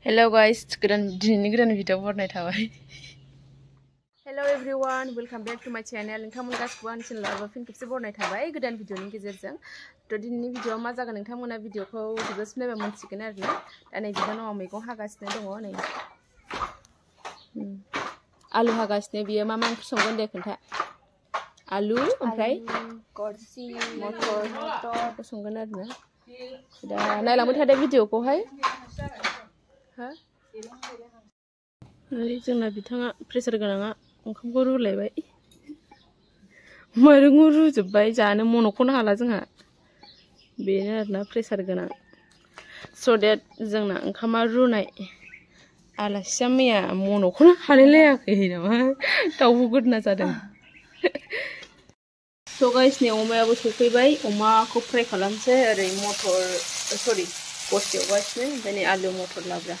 Hello guys, दिनैनि गोदान भिडिअ बरनाय थाबाय। Hello everyone, welcome back to my channel. नोंथांमोन गासिबो आंनि चेनेलाव फिन खेबसे बरनाय थाबाय गोदान भिडिअनि गेजेरजों। दिनैनि भिडिअआव मा जागोन नोंथांमोना भिडिअखौ जोबजासिम नायबा मोनसिगोन आरो ना। दा नै बिनानावा मैगं हागासिनो दङ नै। आलु हागासिनो बियो मा ओंख्रि संगोन दे खोन्था। आलु ओमफ्राय गरसि मटर संगोन आरो ना। दा नायलांबाय थादो भिडिअखौहाय। हा जोंना बिथाङा प्रेसार गोनाङा ओंखामखौ रुलायबाय माइरंखौ रुजोब्बाय जानो मन'खौनो हाला जोंहा बेनो आरोना प्रेसार गोनां स' देट जोंना ओंखामा रुनाय आलासिया मैया मन'खौनो हालायलायाखै नामा दाउबो गोदना जादों स' गाइसनि अमायाबो सफैबाय अमाखौ फ्राय खालामसै ओरै मटर सरि गरसि एवगासिनो ओमफ्राय नै आलु मटर लाब्रा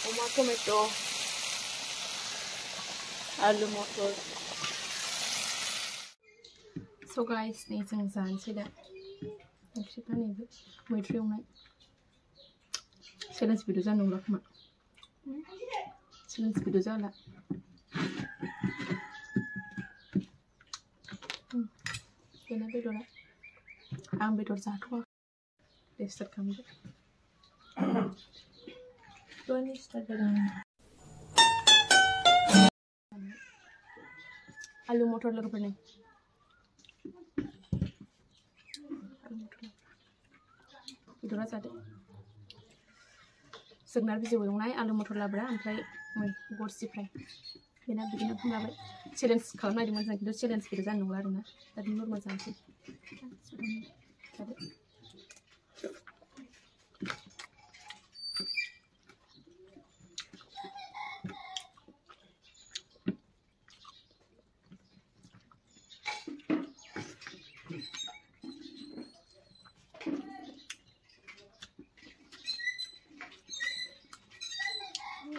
अमा टमेट' आलु मटर स' गाइस नै जों जानोसै दा ओंख्रिफ्रा नैबे मैद्रु एवनाय चेलेन्ज भिडिअ जानो नंला खोमा चेलेन्ज भिडिअ जाला बेना बेदरा आं बेदर जाथ'वा दे स्टार्ट खालामदो दहायनो स्टार्ट जादों आलु मटर लोगोफोरनि बेदरा जादो जोगोनार बिजौ एवनाय आलु मटर लाब्रा ओमफ्राय गरसि फ्राय बेना बिदिनो बुंलाबाय चेलेन्ज खालामनो नागिरदोंमोन जों खिन्थु चेलेन्ज भिडिअ जानो नंला आरोना दा नर्माल जानोसै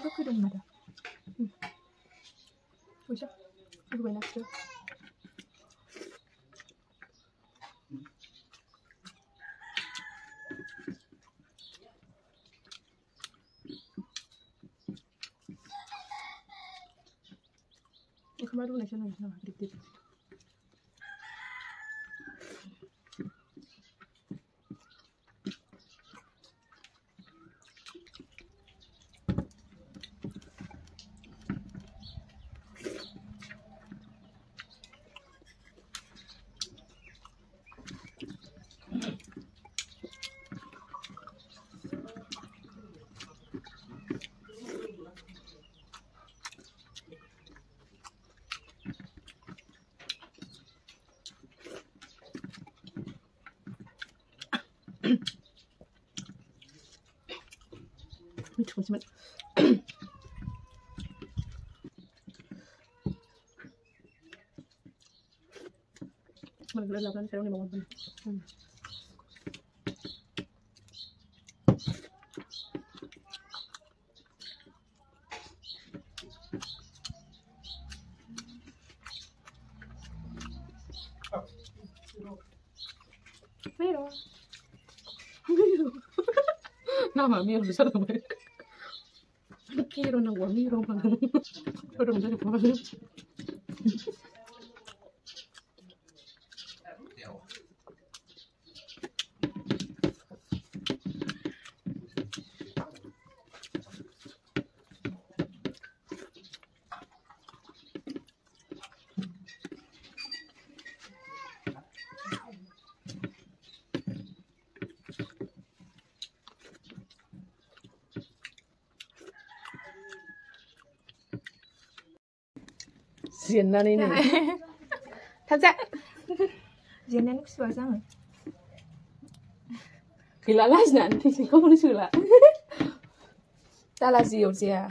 Aku dong ada. Udah, aku banyak tuh. Kemarin udah channel sama dikit. Mico cuma mana sekarang nih bangun Miro nama Miro besar tuh kira nang Miro mana udah menjadi apa Ziennan ini. Taza. Ziennan itu suara sama. Gila lah nanti sih kamu disulah. Tala zio zia.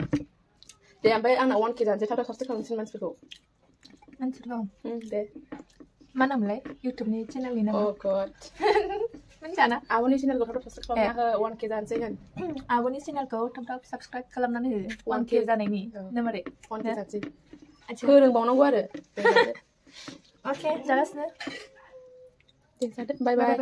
Deh sampai anak wan kita aja pasti kalau sini mansur kau. Mansur kau. Deh. Mana mulai? YouTube nih channel ini. Oh god. Mana? Awal nih channel kau pasti kalau nak wan kita aja kan. Awal nih channel kau tempat subscribe kalau nanti wan kita ini. Nama deh. Wan kita aja. Kurang bangun gua ada. Oke, jelas nih. दे जादो bye bye bye